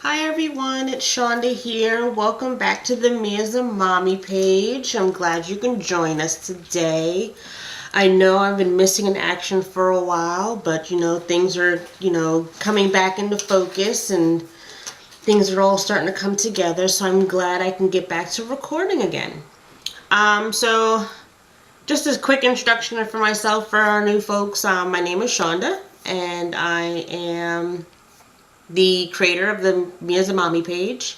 Hi everyone, it's Shonda here. Welcome back to the MeAsAMommi page. I'm glad you can join us today. I know I've been missing in action for a while, but things are, coming back into focus and things are all starting to come together, so I'm glad I can get back to recording again. So just a quick introduction for myself for our new folks. My name is Shonda and I am the creator of the MeAsAMommi page.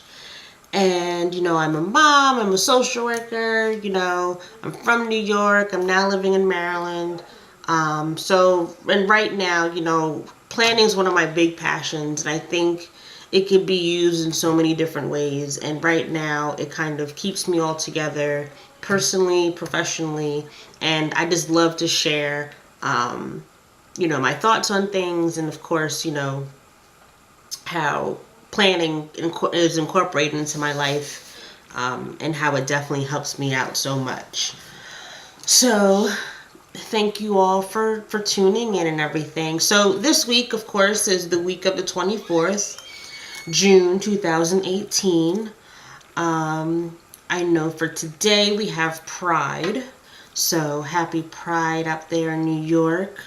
And, I'm a mom, I'm a social worker, I'm from New York, I'm now living in Maryland. And right now, planning is one of my big passions, and I think it could be used in so many different ways. And right now, it kind of keeps me all together, personally, professionally, and I just love to share, my thoughts on things, and of course, how planning is incorporated into my life, and how it definitely helps me out so much. So thank you all for tuning in and everything. So this week, of course, is the week of the 24th, June 2018. I know for today we have Pride. So happy Pride up there in New York.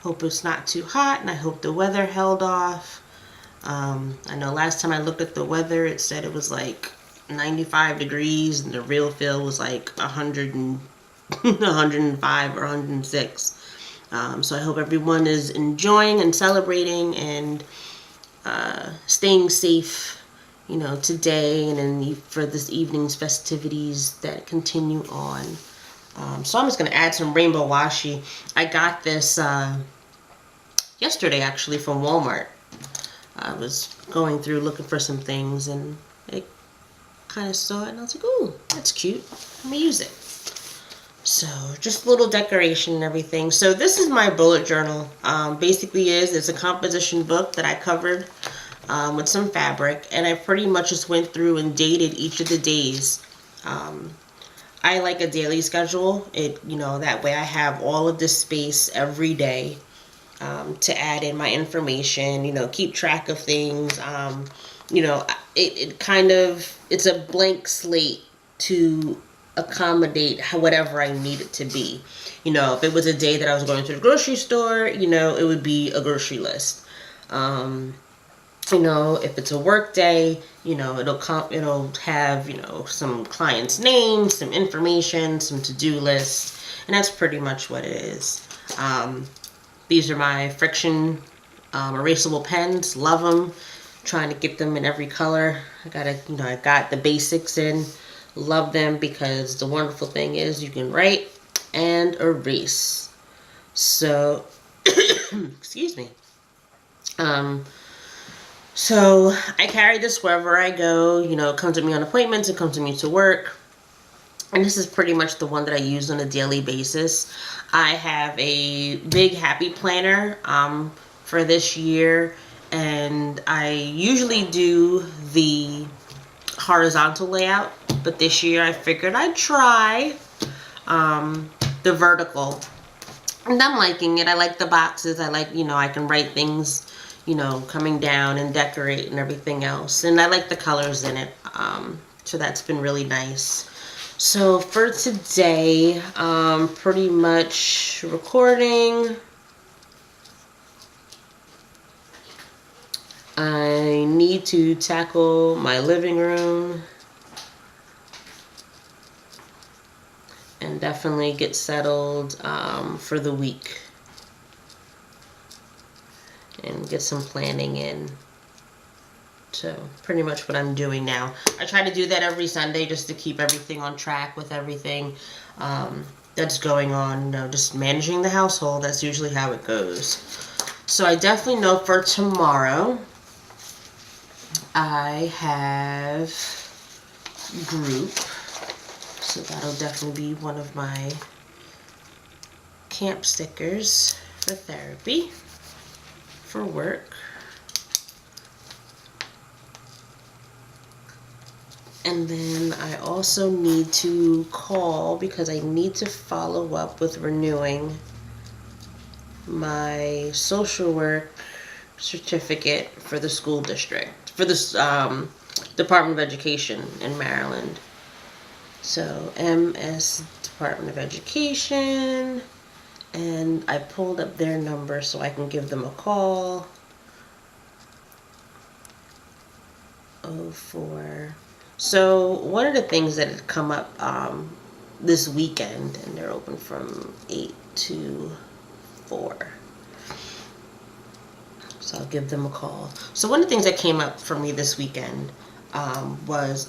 Hope it's not too hot, and I hope the weather held off. I know last time I looked at the weather, it said it was like 95 degrees, and the real feel was like 105 or 106. So I hope everyone is enjoying and celebrating and staying safe, today and for this evening's festivities that continue on. So I'm just going to add some rainbow washi. I got this yesterday, actually, from Walmart. I was going through looking for some things and I kind of saw it and I was like, ooh, that's cute. Let me use it. So just a little decoration and everything. So this is my bullet journal. Basically it's a composition book that I covered with some fabric, and I pretty much just went through and dated each of the days. I like a daily schedule. That way I have all of this space every day. To add in my information, keep track of things. It's a blank slate to accommodate whatever I need it to be. If it was a day that I was going to the grocery store, it would be a grocery list. If it's a work day, it'll have, some clients' names, some information, some to-do lists, and that's pretty much what it is. These are my friction erasable pens. Love them. Trying to get them in every color. I got the basics in. Love them because the wonderful thing is you can write and erase. So, excuse me. So I carry this wherever I go. It comes with me on appointments. It comes with me to work. And this is pretty much the one that I use on a daily basis. I have a big happy planner for this year, and I usually do the horizontal layout, but this year I figured I'd try the vertical. And I'm liking it. I like the boxes. I like, I can write things, coming down and decorate and everything else. And I like the colors in it. So that's been really nice. So for today, pretty much recording. I need to tackle my living room and definitely get settled for the week and get some planning in. So pretty much what I'm doing now. I try to do that every Sunday just to keep everything on track with everything that's going on. Just managing the household. That's usually how it goes. So I definitely know for tomorrow I have group. So that'll definitely be one of my camp stickers for therapy, for work. And then I also need to call because I need to follow up with renewing my social work certificate for the school district, for this Department of Education in Maryland. So MS Department of Education, and I pulled up their number so I can give them a call. 04. So one of the things that had come up this weekend, and they're open from 8 to 4. So I'll give them a call. So one of the things that came up for me this weekend was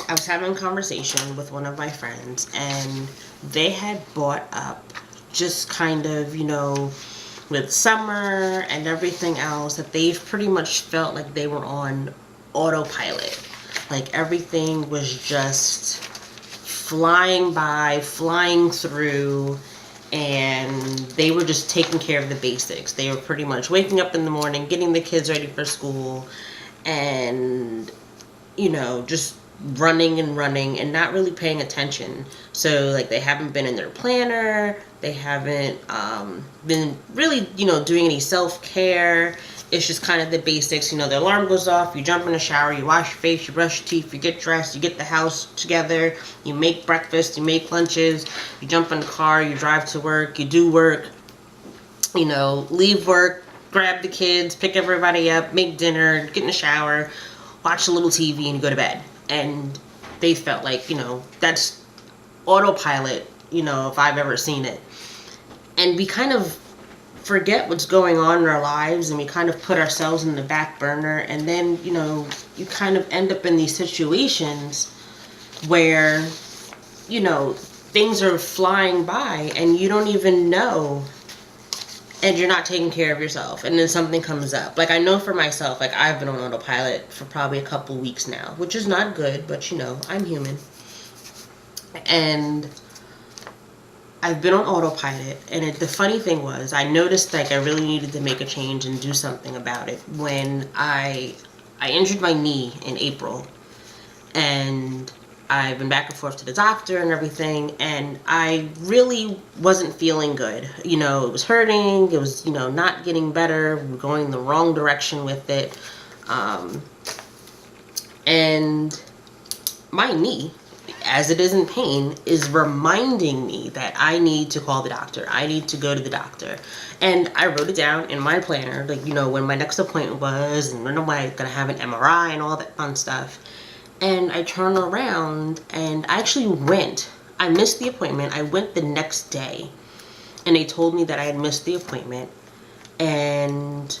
I was having a conversation with one of my friends, and they had brought up just kind of, you know, with summer and everything else, that they've pretty much felt like they were on autopilot. Like everything was just flying by, flying through, and they were just taking care of the basics. They were pretty much waking up in the morning, getting the kids ready for school, and, you know, just running and not really paying attention. So like they haven't been in their planner, they haven't been really, you know, doing any self-care. It's just kind of the basics. You know, the alarm goes off, you jump in the shower, you wash your face, you brush your teeth, you get dressed, you get the house together, you make breakfast, you make lunches, you jump in the car, you drive to work, you do work, you know, leave work, grab the kids, pick everybody up, make dinner, get in the shower, watch a little TV, and go to bed. And they felt like, you know, that's autopilot, you know, if I've ever seen it. And we kind of forget what's going on in our lives, and we kind of put ourselves in the back burner, and then, you know, you kind of end up in these situations where, you know, things are flying by and you don't even know, and you're not taking care of yourself, and then something comes up. Like, I know for myself, like, I've been on autopilot for probably a couple weeks now, which is not good, but, you know, I'm human. And I've been on autopilot, and the funny thing was, I noticed, like, I really needed to make a change and do something about it when I injured my knee in April, and I've been back and forth to the doctor and everything, and I really wasn't feeling good. You know, it was hurting, it was, you know, not getting better, going the wrong direction with it, and my knee, as it is in pain, is reminding me that I need to call the doctor. I need to go to the doctor. And I wrote it down in my planner, like, you know, when my next appointment was, and when am I going to have an MRI and all that fun stuff. And I turned around, and I actually went. I missed the appointment. I went the next day, and they told me that I had missed the appointment. And,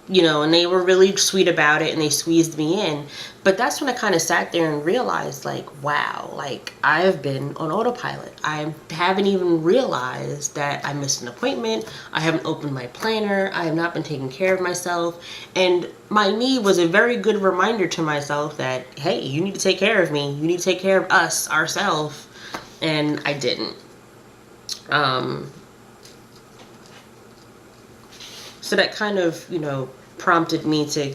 you know, and they were really sweet about it, and they squeezed me in. But that's when I kind of sat there and realized, like, wow, like, I've been on autopilot. I haven't even realized that I missed an appointment. I haven't opened my planner. I have not been taking care of myself. And my knee was a very good reminder to myself that, hey, you need to take care of me. You need to take care of us, ourselves. And I didn't. So that kind of, you know, prompted me to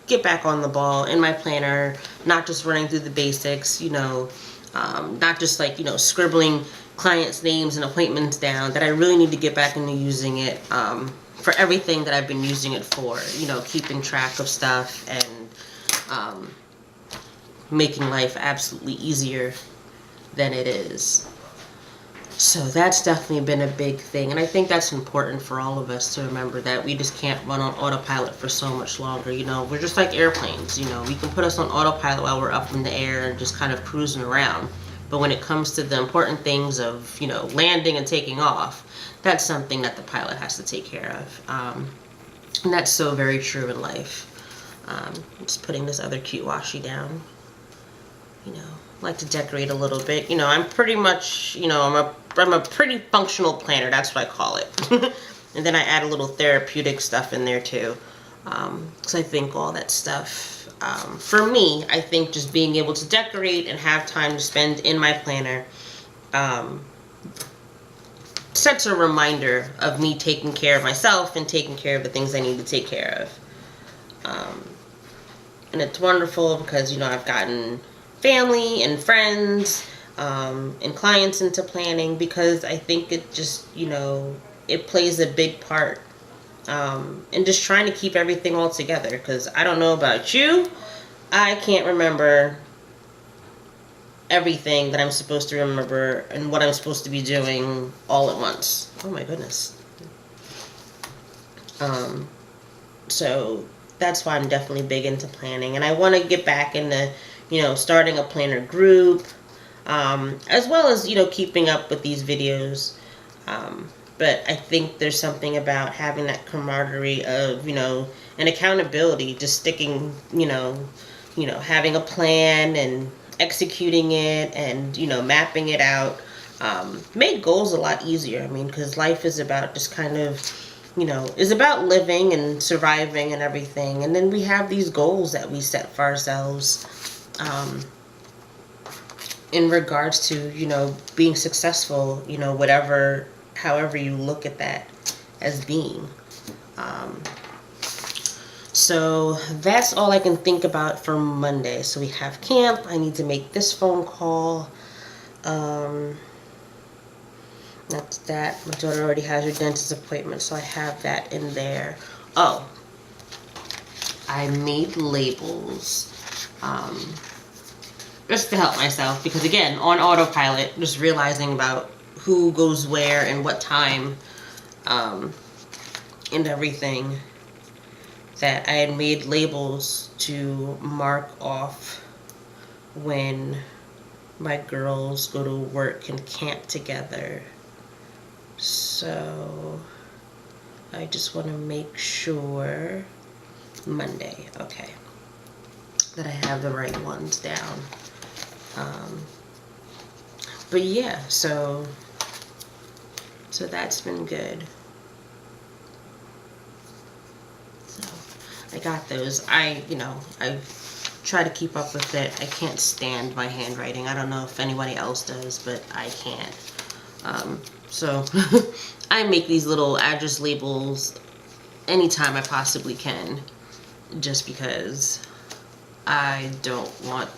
get back on the ball in my planner, not just running through the basics, you know, not just like, you know, scribbling clients' names and appointments down, that I really need to get back into using it for everything that I've been using it for, you know, keeping track of stuff and making life absolutely easier than it is. So that's definitely been a big thing, and I think that's important for all of us to remember, that we just can't run on autopilot for so much longer. You know, we're just like airplanes. You know, we can put us on autopilot while we're up in the air and just kind of cruising around, but when it comes to the important things of, you know, landing and taking off, that's something that the pilot has to take care of, and that's so very true in life. Just putting this other cute washi down, you know, like to decorate a little bit. You know, I'm pretty much, you know, I'm a pretty functional planner, that's what I call it. And then I add a little therapeutic stuff in there too, because I think all that stuff, for me, I think just being able to decorate and have time to spend in my planner sets a reminder of me taking care of myself and taking care of the things I need to take care of. And it's wonderful because, you know, I've gotten family and friends and clients into planning, because I think it just, you know, it plays a big part in just trying to keep everything all together. Because I don't know about you, I can't remember everything that I'm supposed to remember and what I'm supposed to be doing all at once. Oh my goodness. So that's why I'm definitely big into planning, and I want to get back into, starting a planner group, as well as, keeping up with these videos. But I think there's something about having that camaraderie of, and accountability, just sticking, having a plan and executing it and, mapping it out, make goals a lot easier. I mean, because life is about just kind of, is about living and surviving and everything. And then we have these goals that we set for ourselves, in regards to, being successful, however you look at that as being. So that's all I can think about for Monday. So we have camp. I need to make this phone call. That's that. My daughter already has her dentist appointment, so I have that in there. Oh, I made labels. Just to help myself, because again, on autopilot, just realizing about who goes where and what time, and everything, that I had made labels to mark off when my girls go to work and camp together. So I just want to make sure Monday, okay, that I have the right ones down. But yeah, so that's been good. So I got those. I try to keep up with it. I can't stand my handwriting. I don't know if anybody else does, but I can't. So I make these little address labels anytime I possibly can, just because I don't want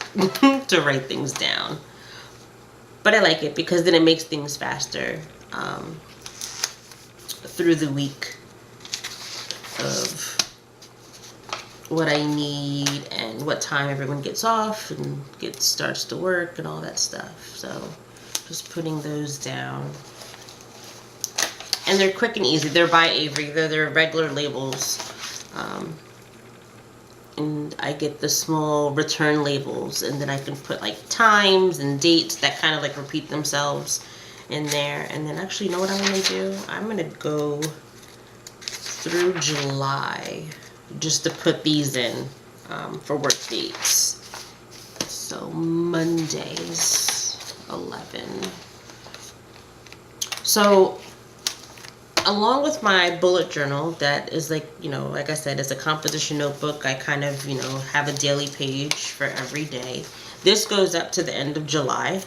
to write things down. But I like it because then it makes things faster through the week of what I need and what time everyone gets off and starts to work and all that stuff. So just putting those down. And they're quick and easy. They're by Avery. They're regular labels. And I get the small return labels, and then I can put like times and dates that kind of like repeat themselves in there. And then actually, you know what I'm going to do? I'm going to go through July just to put these in for work dates. So Mondays, 11. So along with my bullet journal, that is like, like I said, it's a composition notebook. I kind of, have a daily page for every day. This goes up to the end of July.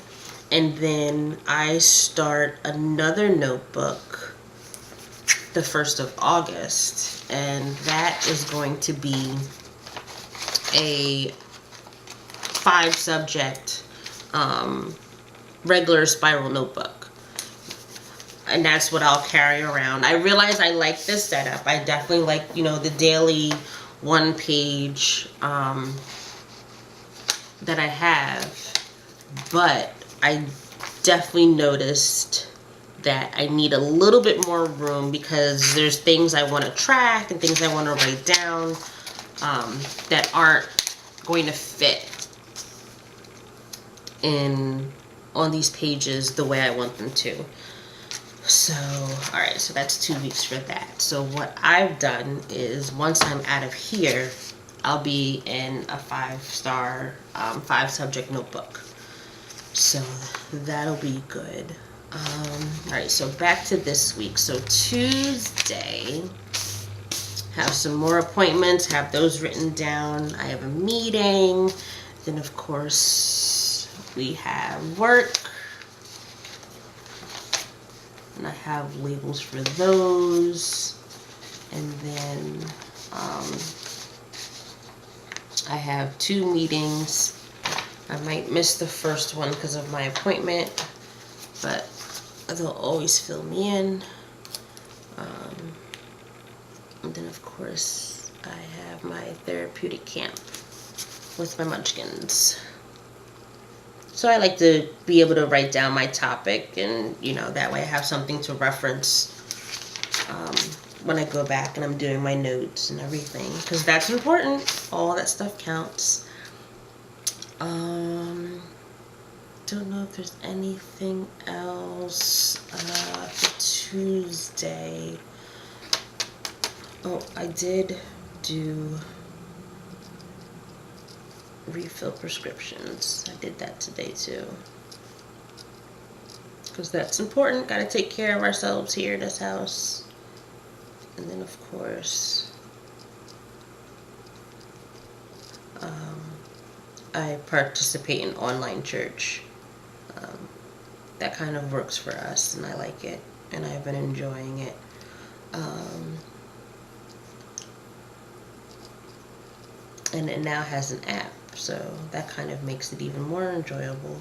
And then I start another notebook the 1st of August. And that is going to be a 5-subject regular spiral notebook. And that's what I'll carry around. I realize I like this setup. I definitely like, the daily 1-page that I have. But I definitely noticed that I need a little bit more room because there's things I want to track and things I want to write down that aren't going to fit on these pages the way I want them to. So, alright, so that's 2 weeks for that. So what I've done is once I'm out of here, I'll be in a 5-subject notebook. So that'll be good. Alright, so back to this week. So Tuesday, have some more appointments, have those written down. I have a meeting. Then, of course, we have work. And I have labels for those. And then I have 2 meetings. I might miss the first one because of my appointment, but they'll always fill me in. And then, of course, I have my therapeutic camp with my munchkins. So I like to be able to write down my topic, and, you know, that way I have something to reference when I go back and I'm doing my notes and everything, because that's important. All that stuff counts. Don't know if there's anything else for Tuesday. Oh, I did do refill prescriptions. I did that today too, because that's important. Got to take care of ourselves here in this house. And then, of course, I participate in online church. That kind of works for us, and I like it, and I've been enjoying it. And it now has an app, so that kind of makes it even more enjoyable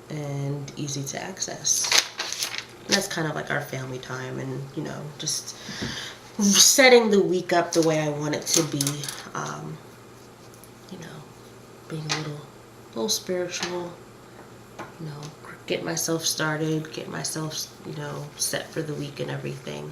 and easy to access. And that's kind of like our family time, and, you know, just setting the week up the way I want it to be. You know, being a little spiritual, you know, get myself started, get myself, you know, set for the week and everything.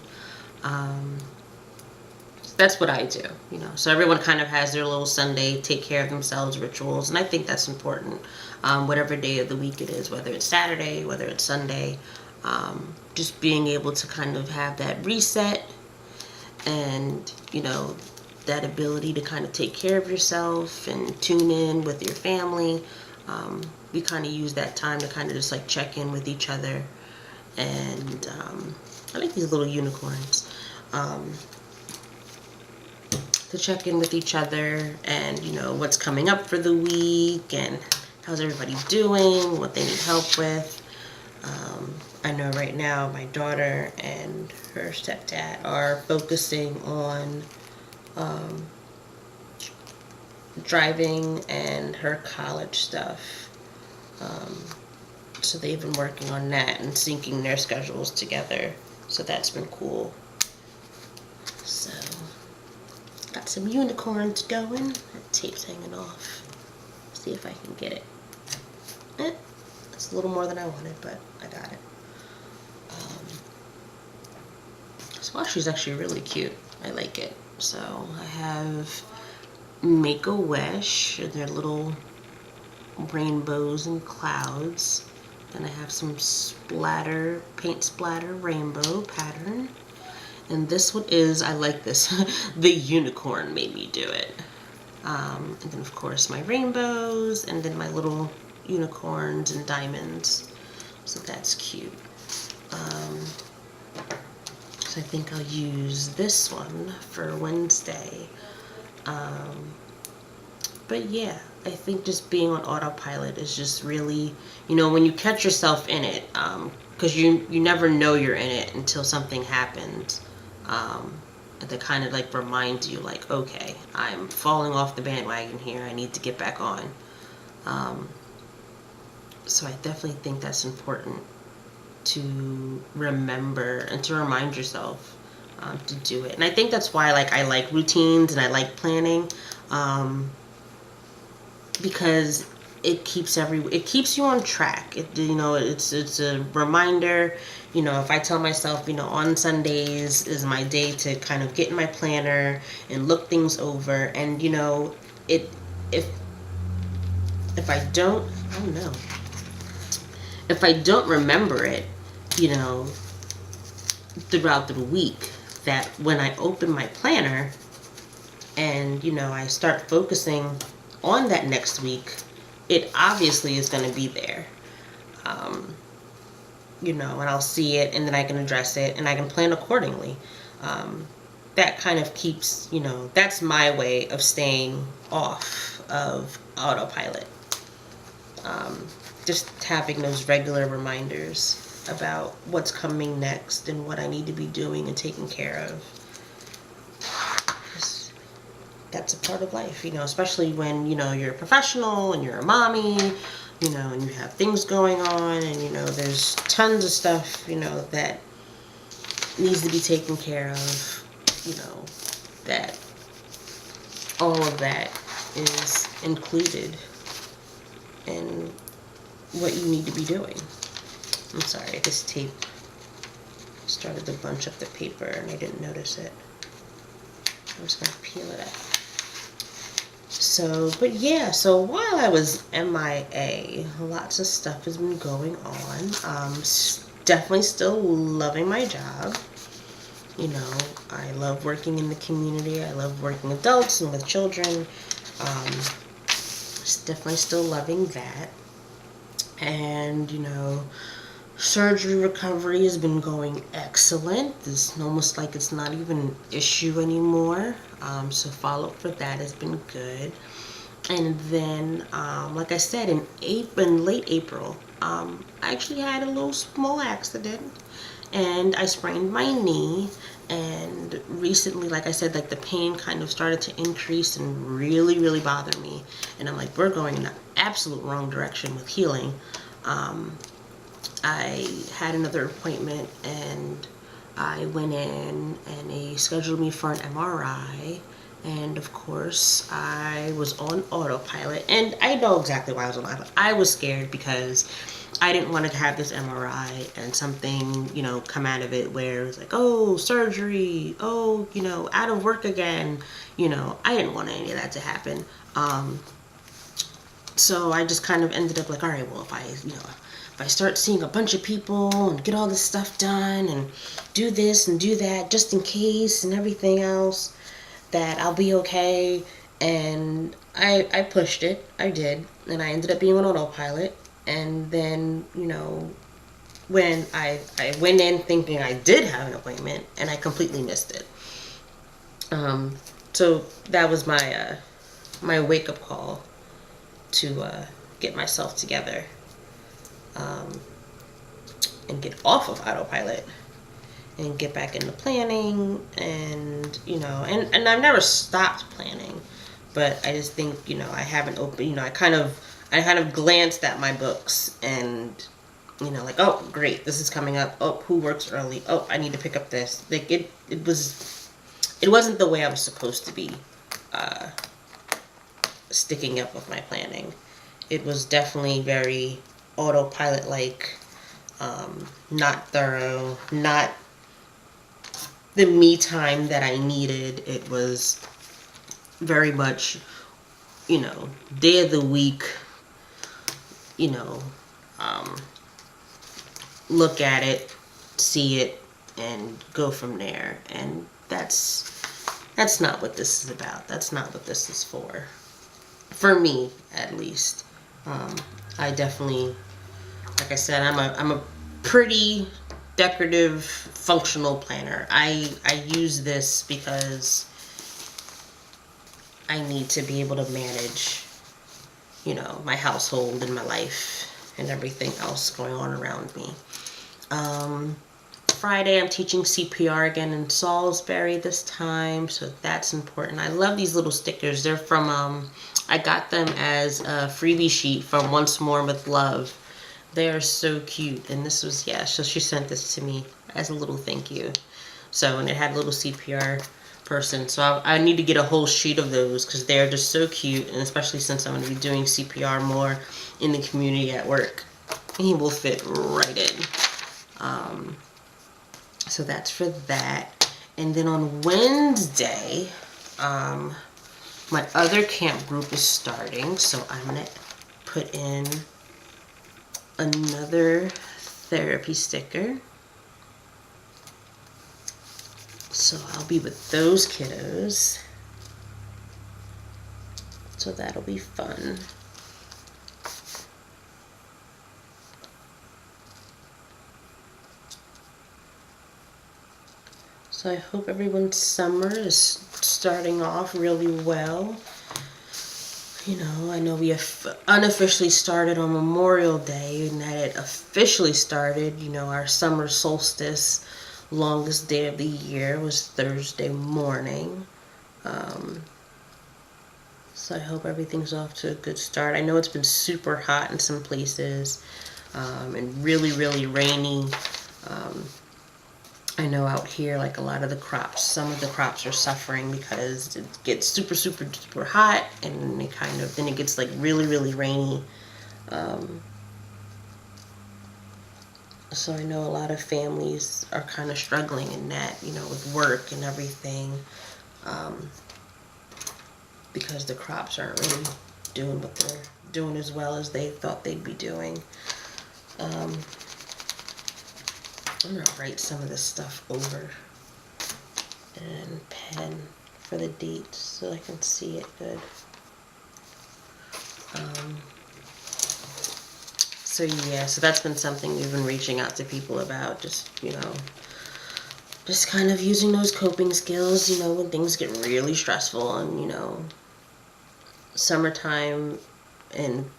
That's what I do, you know. So everyone kind of has their little Sunday, take care of themselves rituals, and I think that's important. Whatever day of the week it is, whether it's Saturday, whether it's Sunday, just being able to kind of have that reset and, you know, that ability to kind of take care of yourself and tune in with your family. We kind of use that time to kind of just like check in with each other. And I like these little unicorns. To check in with each other and, you know, what's coming up for the week and how's everybody doing, what they need help with. I know right now my daughter and her stepdad are focusing on driving and her college stuff. So they've been working on that and syncing their schedules together. So that's been cool. So, got some unicorns going. That tape's hanging off. See if I can get it. It's a little more than I wanted, but I got it. So she's actually really cute. I like it. So I have Make-A-Wish, and their little rainbows and clouds. Then I have some paint splatter rainbow pattern. And this one is, I like this, the unicorn made me do it. And then, of course, my rainbows, and then my little unicorns and diamonds. So that's cute. So I think I'll use this one for Wednesday. But yeah, I think just being on autopilot is just really, you know, when you catch yourself in it, because you never know you're in it until something happens. That kind of like reminds you, like, okay, I'm falling off the bandwagon here. I need to get back on. So I definitely think that's important to remember and to remind yourself to do it. And I think that's why, like, I like routines and I like planning, because it keeps you on track. You know, it's a reminder. You know, if I tell myself, you know, on Sundays is my day to kind of get in my planner and look things over, and, you know, if I don't, oh no, if I don't remember it, you know, throughout the week, that when I open my planner and, you know, I start focusing on that next week, it obviously is going to be there. You know, and I'll see it, and then I can address it, and I can plan accordingly. That kind of keeps, you know, that's my way of staying off of autopilot. Just having those regular reminders about what's coming next and what I need to be doing and taking care of. That's a part of life, you know, especially when, you know, you're a professional and you're a mommy, you know, and you have things going on, and, you know, there's tons of stuff, you know, that needs to be taken care of, you know, that all of that is included in what you need to be doing. I'm sorry, this tape started to bunch up the paper and I didn't notice it. I'm just gonna peel it up. So, but yeah, so while I was MIA, lots of stuff has been going on. Definitely still loving my job. You know, I love working in the community. I love working with adults and with children. Definitely still loving that. And, you know, surgery recovery has been going excellent. It's almost like it's not even an issue anymore. So follow-up for that has been good. And then, like I said, in late April, I actually had a little small accident, and I sprained my knee. And recently, like I said, like the pain kind of started to increase and really, really bother me. And I'm like, we're going in the absolute wrong direction with healing. I had another appointment, and I went in and they scheduled me for an MRI. And of course, I was on autopilot. And I know exactly why I was on autopilot. I was scared because I didn't want to have this MRI and something, you know, come out of it where it was like, oh, surgery, oh, you know, out of work again. You know, I didn't want any of that to happen. So I just kind of ended up like, all right, well, if I start seeing a bunch of people and get all this stuff done and do this and do that just in case and everything else, that I'll be okay. And I pushed it. I did. And I ended up being on autopilot. And then, you know, when I went in thinking I did have an appointment, and I completely missed it. So that was my my wake-up call to get myself together and get off of autopilot and get back into planning. And, you know, and I've never stopped planning, but I just think, you know, I haven't opened, you know, I kind of glanced at my books and, you know, like, oh, great, this is coming up. Oh, who works early? Oh, I need to pick up this. Like, it wasn't the way I was supposed to be sticking up with my planning. It was definitely very autopilot-like, not thorough, not the me time that I needed. It was very much, you know, day of the week, you know, look at it, see it, and go from there. And that's not what this is about. That's not what this is for me, at least. I definitely, like I said, I'm a pretty decorative, functional planner. I use this because I need to be able to manage, you know, my household and my life and everything else going on around me. Friday, I'm teaching CPR again in Salisbury this time, so that's important. I love these little stickers. They're from, I got them as a freebie sheet from Once More with Love. They are so cute, and this was, yeah, so she sent this to me as a little thank you. So, and it had a little CPR person, so I need to get a whole sheet of those because they're just so cute, and especially since I'm going to be doing CPR more in the community at work, he will fit right in. So that's for that. And then on Wednesday, my other camp group is starting, so I'm going to put in another therapy sticker. So I'll be with those kiddos. So that'll be fun. So I hope everyone's summer is starting off really well. You know, I know we have unofficially started on Memorial Day, and that it officially started, you know, our summer solstice, longest day of the year, was Thursday morning. So I hope everything's off to a good start. I know it's been super hot in some places, and really, really rainy I know out here, like a lot of the crops, some of the crops are suffering because it gets super, super, super hot, and it kind of, then it gets like really, really rainy. So I know a lot of families are kind of struggling in that, you know, with work and everything, because the crops aren't really doing what they're doing as well as they thought they'd be doing. I'm gonna write some of this stuff over and pen for the dates so I can see it good. So yeah, so that's been something we've been reaching out to people about, just, you know, just kind of using those coping skills, you know, when things get really stressful, and, you know, summertime and,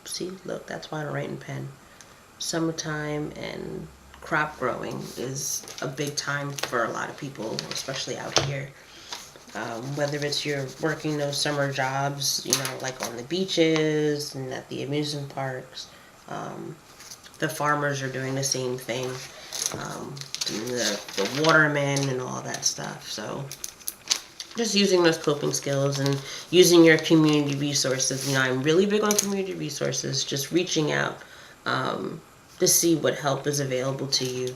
see, look, that's why I'm writing pen. Summertime and crop growing is a big time for a lot of people, especially out here. Whether it's you're working those summer jobs, you know, like on the beaches and at the amusement parks, the farmers are doing the same thing, the watermen and all that stuff. So just using those coping skills and using your community resources. You know, I'm really big on community resources, just reaching out to see what help is available to you.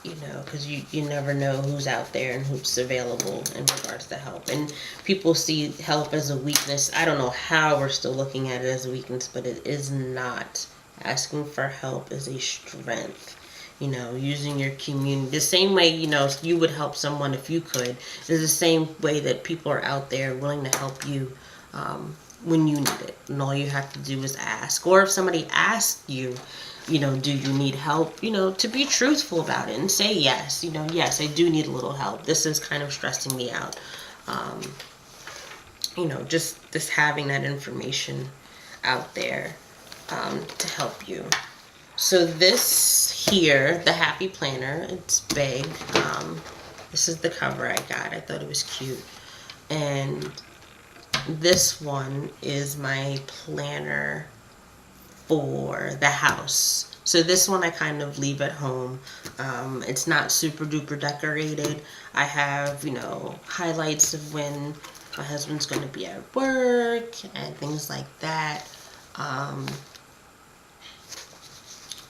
You know, because you never know who's out there and who's available in regards to help. And people see help as a weakness. I don't know how we're still looking at it as a weakness, but it is not. Asking for help is a strength. You know, using your community, the same way, you know, you would help someone if you could, is the same way that people are out there willing to help you when you need it. And all you have to do is ask. Or if somebody asks you, you know, do you need help? You know, to be truthful about it and say yes. You know, yes, I do need a little help. This is kind of stressing me out. You know, just having that information out there to help you. So this here, the Happy Planner, it's big. This is the cover I got. I thought it was cute. And this one is my planner for the house. So this one I kind of leave at home. It's not super duper decorated. I have, you know, highlights of when my husband's going to be at work and things like that.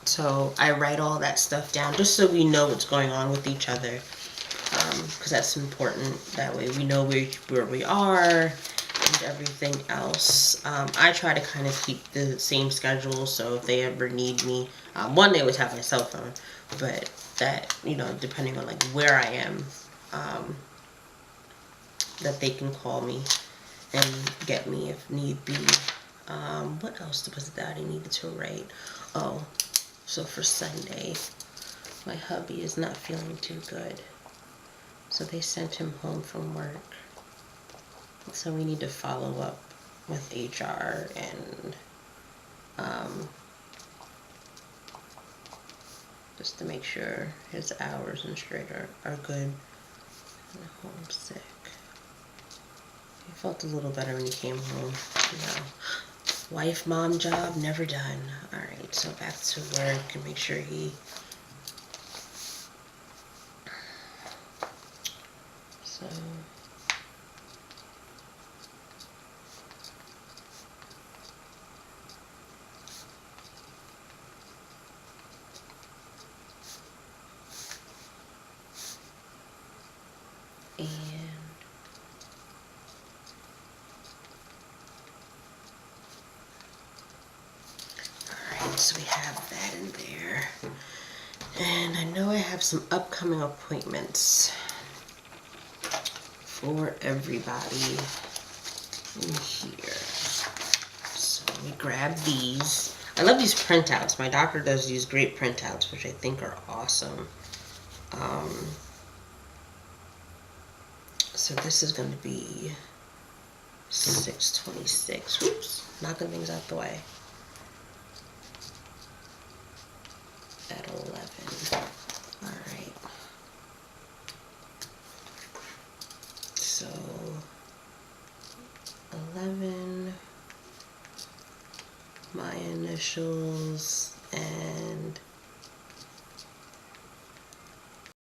So I write all that stuff down just so we know what's going on with each other, because that's important. That way we know where we are and everything else. I try to kind of keep the same schedule, so if they ever need me, one, they always have my cell phone, but that, you know, depending on like where I am, that they can call me and get me if need be. What else was that I needed to write? Oh, so for Sunday, my hubby is not feeling too good. So they sent him home from work. So we need to follow up with HR and just to make sure his hours and straight are good. Homesick. He felt a little better when he came home. You know, wife, mom job, never done. Alright, so back to work and make sure he... So... And... Alright, so we have that in there. And I know I have some upcoming appointments for everybody in here. So let me grab these. I love these printouts. My doctor does these great printouts, which I think are awesome. So this is going to be 6/26. Whoops, knocking things out the way. At 11. All right. So 11. My initials.